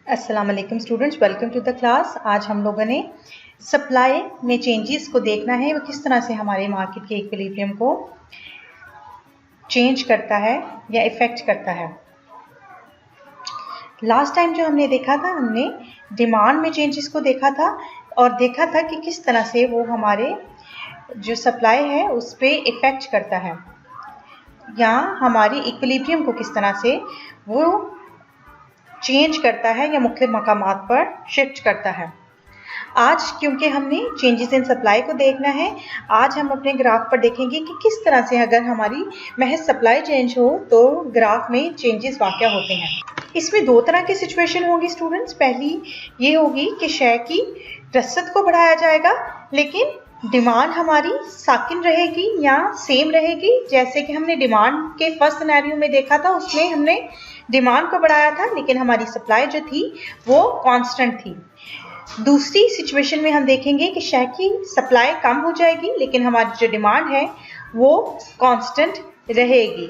अस्सलाम वालेकुम students, welcome to the class. आज हम लोगों ने सप्लाई में चेंजेस को देखना है, वो किस तरह से हमारे मार्केट के इक्विलिब्रियम को चेंज करता है या इफ़ेक्ट करता है। लास्ट टाइम जो हमने देखा था, हमने डिमांड में चेंजेस को देखा था और देखा था कि किस तरह से वो हमारे जो सप्लाई है उस पर इफ़ेक्ट करता है या हमारी इक्विलिब्रियम को किस तरह से वो चेंज करता है या मुख्तलिफ मकामात पर शिफ्ट करता है। आज क्योंकि हमने चेंजेस इन सप्लाई को देखना है, आज हम अपने ग्राफ पर देखेंगे कि किस तरह से अगर हमारी महज सप्लाई चेंज हो तो ग्राफ में चेंजेस वाक़या होते हैं। इसमें दो तरह की सिचुएशन होगी स्टूडेंट्स। पहली ये होगी कि शय की रसद को बढ़ाया जाएगा लेकिन डिमांड हमारी साकिन रहेगी या सेम रहेगी। जैसे कि हमने डिमांड के फर्स्ट सिनेरियो में देखा था, उसमें हमने डिमांड को बढ़ाया था लेकिन हमारी सप्लाई जो थी वो कांस्टेंट थी। दूसरी सिचुएशन में हम देखेंगे कि शय की सप्लाई कम हो जाएगी लेकिन हमारी जो डिमांड है वो कांस्टेंट रहेगी।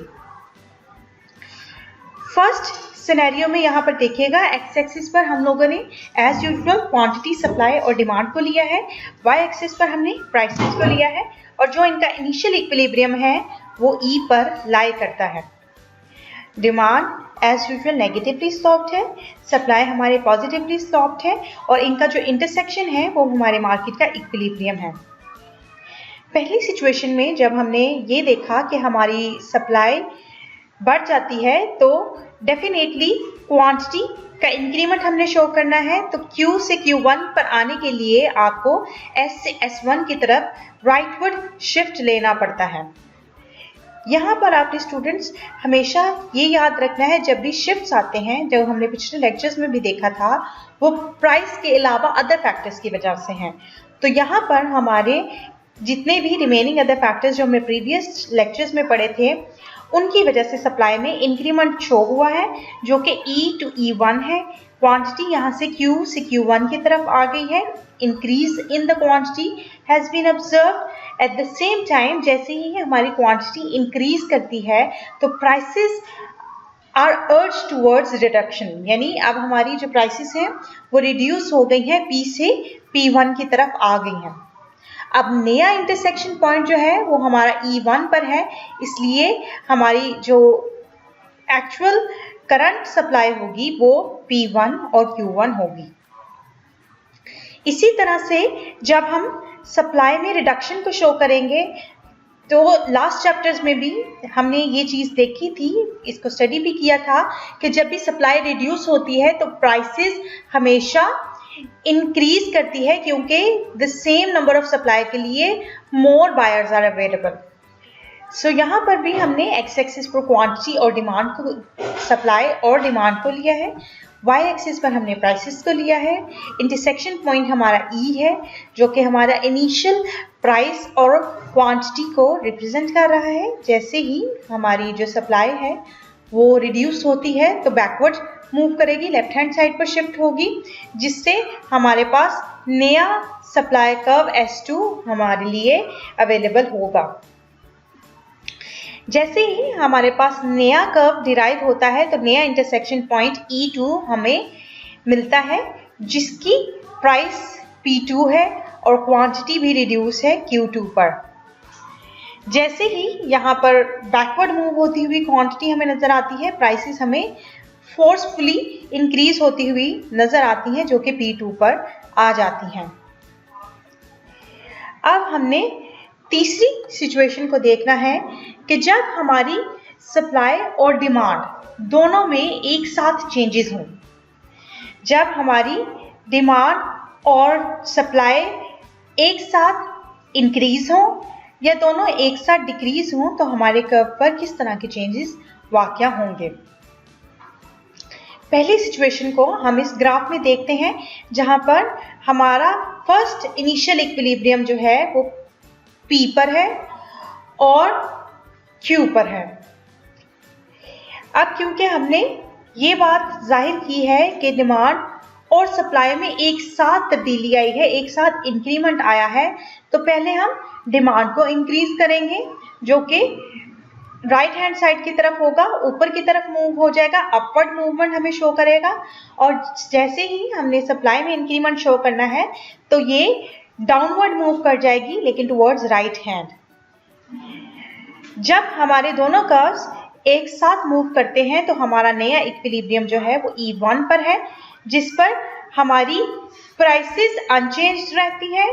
फर्स्ट सिनेरियो में यहाँ पर देखिएगा, एक्स एक्सिस पर हम लोगों ने एज यूजुअल क्वांटिटी, सप्लाई और डिमांड को लिया है, वाई एक्सिस पर हमने प्राइसेस को लिया है और जो इनका इनिशियल इक्विलिब्रियम है वो ई पर लाई करता है। डिमांड एज यूजुअल नेगेटिवली स्लॉप्ड है, सप्लाई हमारे पॉजिटिवली स्लॉप्ड है और इनका जो इंटरसेक्शन है वो हमारे मार्केट का इक्विलिब्रियम है। पहली सिचुएशन में जब हमने ये देखा कि हमारी सप्लाई बढ़ जाती है तो डेफिनेटली क्वांटिटी का इंक्रीमेंट हमने शो करना है, तो Q से Q1 पर आने के लिए आपको S से S1 की तरफ राइटवर्ड शिफ्ट लेना पड़ता है। यहाँ पर आपने स्टूडेंट्स हमेशा ये याद रखना है, जब भी शिफ्ट्स आते हैं, जो हमने पिछले लेक्चर्स में भी देखा था, वो प्राइस के अलावा अदर फैक्टर्स की वजह से हैं। तो यहाँ पर हमारे जितने भी रिमेनिंग अदर फैक्टर्स जो हमने प्रीवियस लेक्चर्स में पढ़े थे उनकी वजह से सप्लाई में इंक्रीमेंट शो हुआ है जो कि E to E1 है। क्वांटिटी यहाँ से Q से Q1 की तरफ आ गई है। Increase in the quantity has been observed. At the same time जैसे ही हमारी क्वांटिटी इंक्रीज करती है तो prices are urge towards reduction, यानी अब हमारी जो प्राइसेस हैं वो रिड्यूस हो गई हैं, P से P1 की तरफ आ गई हैं। अब नया इंटरसेक्शन पॉइंट जो है वो हमारा E1 पर है, इसलिए हमारी जो एक्चुअल करंट सप्लाई होगी वो P1 और Q1 होगी। इसी तरह से जब हम सप्लाई में रिडक्शन को शो करेंगे तो लास्ट चैप्टर्स में भी हमने ये चीज़ देखी थी, इसको स्टडी भी किया था कि जब भी सप्लाई रिड्यूस होती है तो प्राइसेस हमेशा इंक्रीज करती है क्योंकि the same number of supply के लिए मोर बायर्स आर अवेलेबल। सो यहाँ पर भी हमने एक्स एक्सिस पर क्वांटिटी और डिमांड को, सप्लाई और डिमांड को लिया है, वाई एक्सिस पर हमने प्राइसेस को लिया है। इंटरसेक्शन पॉइंट हमारा ई है जो कि हमारा इनिशियल प्राइस और क्वांटिटी को रिप्रेजेंट कर रहा है। जैसे ही हमारी जो सप्लाई है वो रिड्यूस होती है तो बैकवर्ड मूव करेगी, लेफ्ट हैंड साइड पर शिफ्ट होगी, जिससे हमारे पास नया सप्लाई कर्व S2 हमारे लिए अवेलेबल होगा। जैसे ही हमारे पास नया कर्व डिराइव होता है तो नया इंटरसेक्शन पॉइंट E2 हमें मिलता है जिसकी प्राइस P2 है और क्वांटिटी भी रिड्यूस है Q2 पर। जैसे ही यहाँ पर बैकवर्ड मूव होती हुई क्वांटिटी हमें नजर आती है, प्राइसेस हमें फोर्सफुली इंक्रीज होती हुई नजर आती हैं जो कि P2 पर आ जाती हैं। अब हमने तीसरी सिचुएशन को देखना है कि जब हमारी सप्लाई और डिमांड दोनों में एक साथ चेंजेस हों, जब हमारी डिमांड और सप्लाई एक साथ इंक्रीज हो या दोनों एक साथ डिक्रीज हों तो हमारे कर्व पर किस तरह के चेंजेस वाक़या होंगे। पहली सिचुएशन को हम इस ग्राफ में देखते हैं जहां पर हमारा फर्स्ट इनिशियल इक्विलिब्रियम जो है वो P पर है और Q पर है। अब क्योंकि हमने ये बात जाहिर की है कि डिमांड और सप्लाई में एक साथ तब्दीली आई है, एक साथ इंक्रीमेंट आया है, तो पहले हम डिमांड को इंक्रीज करेंगे जो कि राइट हैंड साइड की तरफ होगा, ऊपर की तरफ मूव हो जाएगा, अपवर्ड मूवमेंट हमें शो करेगा। और जैसे ही हमने सप्लाई में इंक्रीमेंट शो करना है तो ये डाउनवर्ड मूव कर जाएगी, लेकिन टुवर्ड्स राइट हैंड। जब हमारे दोनों कर्व्स एक साथ मूव करते हैं तो हमारा नया इक्विलिब्रियम जो है वो E1 पर है, जिस पर हमारी प्राइसेस अनचेंज्ड रहती है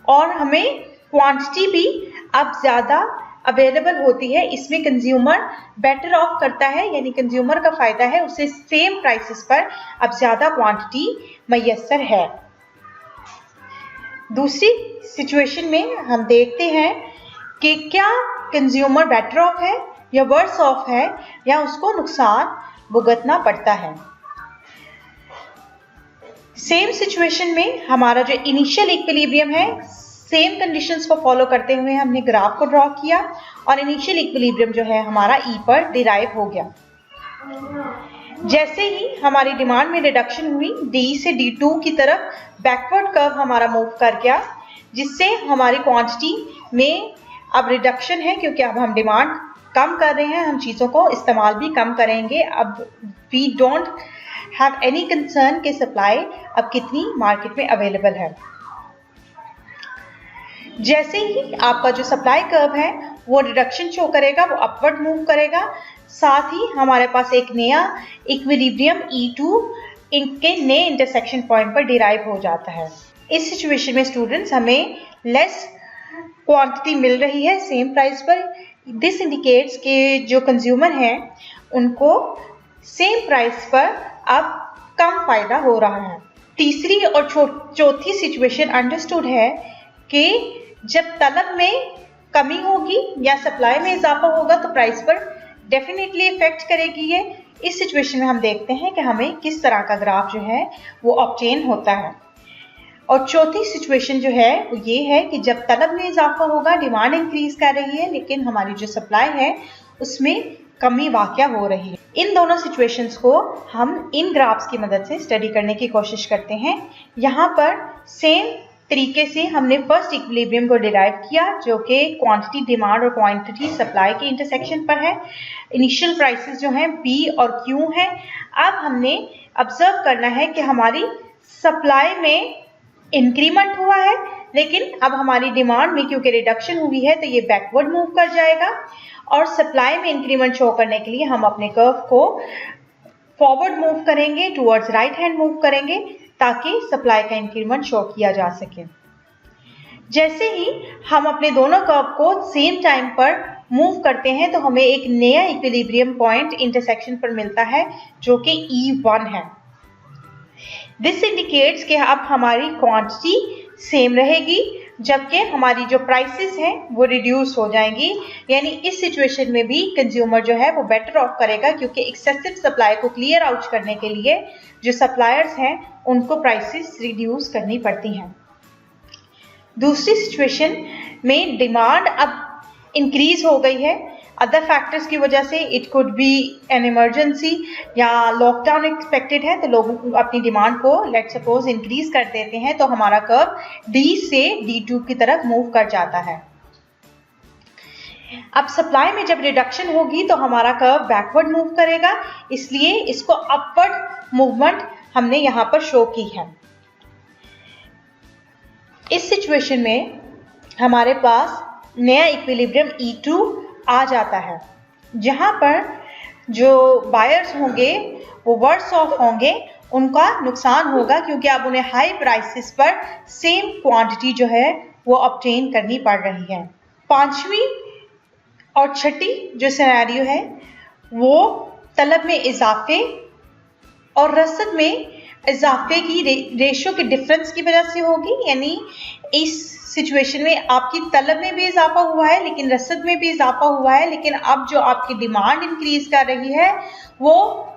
और हमें क्वांटिटी भी अब ज़्यादा अवेलेबल होती है। इसमें कंज्यूमर बेटर ऑफ करता है, यानी कंज्यूमर का फायदा है, उसे सेम प्राइसेस पर अब ज़्यादा क्वांटिटी मैसर है। दूसरी सिचुएशन में हम देखते हैं कि क्या कंज्यूमर बेटर ऑफ है या वर्स ऑफ है, या उसको नुकसान भुगतना पड़ता है। सेम सिचुएशन में हमारा जो इनिशियल इक्विलिब्रियम है, सेम कंडीशंस को फॉलो करते हुए हमने ग्राफ को ड्रॉ किया और इनिशियल इक्विलिब्रियम जो है हमारा E पर डिराइव हो गया। जैसे ही हमारी डिमांड में रिडक्शन हुई, D से D2 की तरफ बैकवर्ड कर्व हमारा मूव कर गया, जिससे हमारी क्वांटिटी में अब रिडक्शन है, क्योंकि अब हम डिमांड कम कर रहे हैं, हम चीज़ों को इस्तेमाल भी कम करेंगे। अब we don't have any concern कि सप्लाई अब कितनी मार्केट में अवेलेबल है। जैसे ही आपका जो सप्लाई कर्व है वो रिडक्शन शो करेगा, वो अपवर्ड मूव करेगा, साथ ही हमारे पास एक नया इक्विलिब्रियम E2 इनके नए इंटरसेक्शन पॉइंट पर डिराइव हो जाता है। इस सिचुएशन में स्टूडेंट्स हमें लेस क्वांटिटी मिल रही है सेम प्राइस पर। दिस इंडिकेट्स कि जो कंज्यूमर हैं उनको सेम प्राइस पर अब कम फायदा हो रहा है। तीसरी और चौथी सिचुएशन अंडरस्टूड है कि जब तलब में कमी होगी या सप्लाई में इजाफा होगा तो प्राइस पर डेफिनेटली इफेक्ट करेगी ये। इस सिचुएशन में हम देखते हैं कि हमें किस तरह का ग्राफ जो है वो ऑब्टेन होता है। और चौथी सिचुएशन जो है वो ये है कि जब तलब में इजाफा होगा, डिमांड इंक्रीज कर रही है, लेकिन हमारी जो सप्लाई है उसमें कमी वाक़या हो रही है। इन दोनों सिचुएशंस को हम इन ग्राफ्स की मदद से स्टडी करने की कोशिश करते हैं। यहाँ पर सेम तरीके से हमने फर्स्ट इक्विलिब्रियम को डिराइव किया, जो कि क्वांटिटी डिमांड और क्वांटिटी सप्लाई के इंटरसेक्शन पर है। इनिशियल प्राइसेस जो हैं P और Q हैं। अब हमने ऑब्जर्व करना है कि हमारी सप्लाई में इंक्रीमेंट हुआ है, लेकिन अब हमारी डिमांड में क्योंकि रिडक्शन हुई है तो ये बैकवर्ड मूव कर जाएगा, और सप्लाई में इंक्रीमेंट शो करने के लिए हम अपने कर्व को फॉरवर्ड मूव करेंगे, टुवर्ड्स राइट हैंड मूव करेंगे, ताकि सप्लाई का इंक्रीमेंट शो किया जा सके। जैसे ही हम अपने दोनों कर्व को सेम टाइम पर मूव करते हैं तो हमें एक नया इक्विलिब्रियम पॉइंट इंटरसेक्शन पर मिलता है, जो कि E1 है। दिस इंडिकेट्स कि अब हमारी क्वांटिटी सेम रहेगी, जबकि हमारी जो प्राइसेस हैं वो रिड्यूस हो जाएंगी। यानी इस सिचुएशन में भी कंज्यूमर जो है वो बेटर ऑफ करेगा, क्योंकि एक्सेसिव सप्लाई को क्लियर आउट करने के लिए जो सप्लायर्स हैं उनको प्राइसेस रिड्यूस करनी पड़ती हैं। दूसरी सिचुएशन में डिमांड अब इंक्रीज हो गई है अदर फैक्टर्स की वजह से। It could be an emergency या लॉकडाउन एक्सपेक्टेड है, तो लोग अपनी डिमांड को लेट सपोज इंक्रीज कर देते हैं, तो हमारा कर्व D से D2 की तरफ मूव कर जाता है। अब सप्लाई में जब रिडक्शन होगी तो हमारा कर्व बैकवर्ड मूव करेगा, इसलिए इसको अपवर्ड मूवमेंट हमने यहाँ पर शो की है। इस सिचुएशन में हमारे पास नया इक्विलिब्रियम E2 आ जाता है, जहां पर जो बायर्स होंगे वो वर्स ऑफ होंगे, उनका नुकसान होगा, क्योंकि अब उन्हें हाई प्राइसेस पर सेम क्वांटिटी जो है वो ऑब्टेन करनी पड़ रही है। पांचवी और छठी जो सिनेरियो है वो तलब में इजाफे और रसद में इजाफे की रेशियो के डिफरेंस की वजह से होगी। यानी इस सिचुएशन में आपकी तलब में भी इजाफा हुआ है, लेकिन रसद में भी इजाफा हुआ है, लेकिन अब जो आपकी डिमांड इंक्रीज कर रही है वो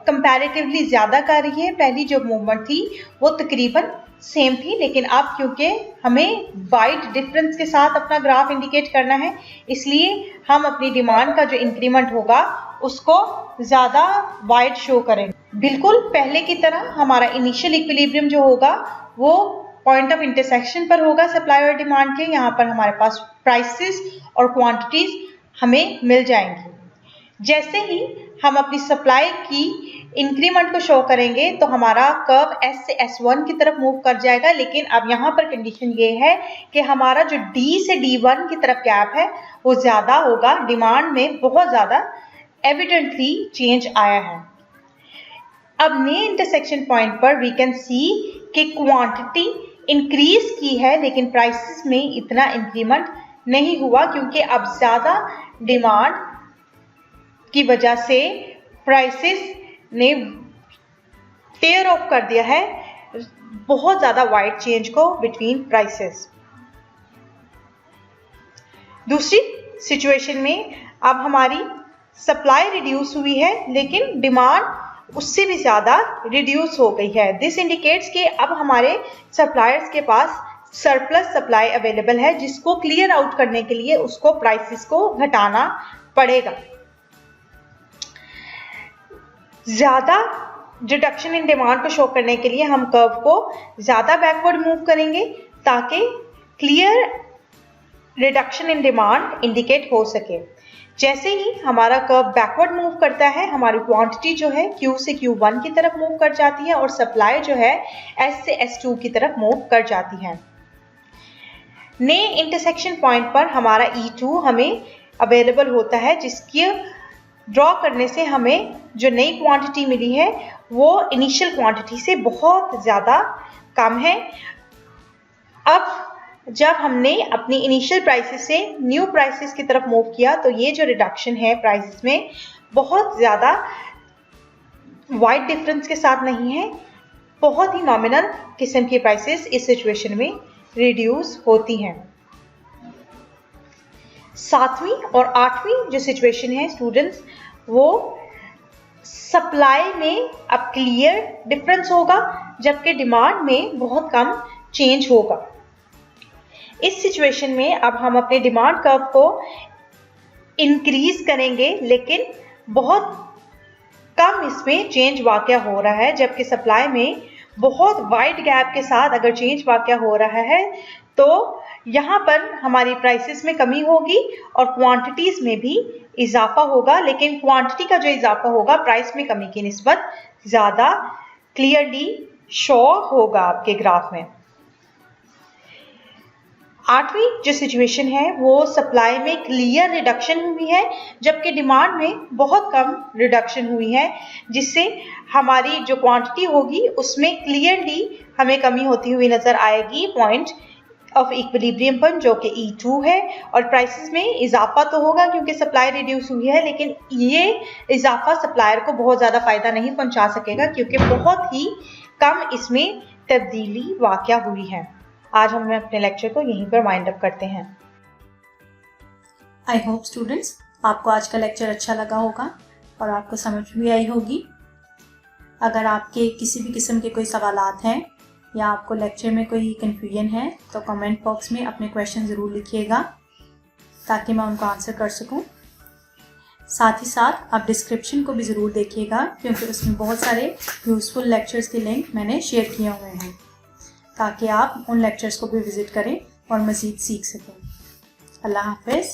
कंपैरेटिवली ज़्यादा कर रही है। पहली जो मूवमेंट थी वो तकरीबन सेम थी, लेकिन अब क्योंकि हमें वाइड डिफरेंस के साथ अपना ग्राफ इंडिकेट करना है, इसलिए हम अपनी डिमांड का जो इंक्रीमेंट होगा उसको ज़्यादा वाइड शो करेंगे। बिल्कुल पहले की तरह हमारा इनिशियल इक्विलिब्रियम जो होगा वो पॉइंट ऑफ इंटरसेक्शन पर होगा सप्लाई और डिमांड के। यहाँ पर हमारे पास प्राइसेस और क्वांटिटीज हमें मिल जाएंगी। जैसे ही हम अपनी सप्लाई की इंक्रीमेंट को शो करेंगे तो हमारा कर्व S से S1 की तरफ मूव कर जाएगा, लेकिन अब यहाँ पर कंडीशन ये है कि हमारा जो D से D1 की तरफ गैप है वो ज़्यादा होगा। डिमांड में बहुत ज़्यादा एविडेंटली चेंज आया है। अब नए इंटरसेक्शन पॉइंट पर वी कैन सी कि क्वांटिटी इंक्रीज की है, लेकिन प्राइसेस में इतना इंक्रीमेंट नहीं हुआ, क्योंकि अब ज़्यादा डिमांड की वजह से प्राइसेस ने टेयर ऑफ कर दिया है बहुत ज़्यादा वाइड चेंज को बिटवीन प्राइसेस। दूसरी सिचुएशन में अब हमारी सप्लाई रिड्यूस हुई है, लेकिन डिमांड उससे भी ज़्यादा रिड्यूस हो गई है। दिस इंडिकेट्स कि अब हमारे सप्लायर्स के पास सरप्लस सप्लाई अवेलेबल है, जिसको क्लियर आउट करने के लिए उसको प्राइसेस को घटाना पड़ेगा। ज़्यादा रिडक्शन इन डिमांड को शो करने के लिए हम कर्व को ज़्यादा बैकवर्ड मूव करेंगे ताकि clear reduction in demand indicate हो सके। जैसे ही हमारा कर्व बैकवर्ड मूव करता है, हमारी क्वांटिटी जो है Q से Q1 की तरफ मूव कर जाती है और सप्लाई जो है S से S2 की तरफ मूव कर जाती है। नए इंटरसेक्शन पॉइंट पर हमारा E2 हमें अवेलेबल होता है, जिसकी ड्रॉ करने से हमें जो नई क्वांटिटी मिली है वो इनिशियल क्वांटिटी से बहुत ज़्यादा कम है। अब जब हमने अपनी इनिशियल प्राइसेस से न्यू प्राइसेस की तरफ मूव किया तो ये जो रिडक्शन है प्राइसेस में बहुत ज़्यादा वाइड डिफरेंस के साथ नहीं है, बहुत ही नॉमिनल किस्म की प्राइसेस इस सिचुएशन में रिड्यूस होती हैं। सातवीं और आठवीं जो सिचुएशन है स्टूडेंट्स, वो सप्लाई में अब क्लियर डिफरेंस होगा, जबकि डिमांड में बहुत कम चेंज होगा। इस सिचुएशन में अब हम अपने डिमांड कर्व को इंक्रीज करेंगे, लेकिन बहुत कम इसमें चेंज वाक़या हो रहा है, जबकि सप्लाई में बहुत वाइड गैप के साथ अगर चेंज वाक़या हो रहा है तो यहाँ पर हमारी प्राइसेस में कमी होगी और क्वांटिटीज़ में भी इजाफा होगा, लेकिन क्वांटिटी का जो इजाफा होगा प्राइस में कमी की निस्बत ज़्यादा क्लियरली शो होगा आपके ग्राफ में। आठवीं जो सिचुएशन है वो सप्लाई में क्लियर रिडक्शन हुई है, जबकि डिमांड में बहुत कम रिडक्शन हुई है, जिससे हमारी जो क्वांटिटी होगी उसमें क्लियरली हमें कमी होती हुई नज़र आएगी पॉइंट ऑफ इक्विलिब्रियम पर, जो कि E2 है। और प्राइसेस में इजाफा तो होगा क्योंकि सप्लाई रिड्यूस हुई है, लेकिन ये इजाफा सप्लायर को बहुत ज़्यादा फ़ायदा नहीं पहुंचा सकेगा क्योंकि बहुत ही कम इसमें तब्दीली वाक़या हुई है। आज हम अपने लेक्चर को यहीं पर वाइंड अप करते हैं। आई होप स्टूडेंट्स आपको आज का लेक्चर अच्छा लगा होगा और आपको समझ भी आई होगी। अगर आपके किसी भी किस्म के कोई सवालात हैं या आपको लेक्चर में कोई कन्फ्यूजन है तो कमेंट बॉक्स में अपने क्वेश्चन ज़रूर लिखिएगा ताकि मैं उनको आंसर कर सकूं। साथ ही साथ आप डिस्क्रिप्शन को भी ज़रूर देखिएगा क्योंकि उसमें बहुत सारे यूज़फुल लेक्चर्स के लिंक मैंने शेयर किए हुए हैं ताकि आप उन लेक्चर्स को भी विज़िट करें और मज़ीद सीख सकें। अल्लाह हाफ़िज़।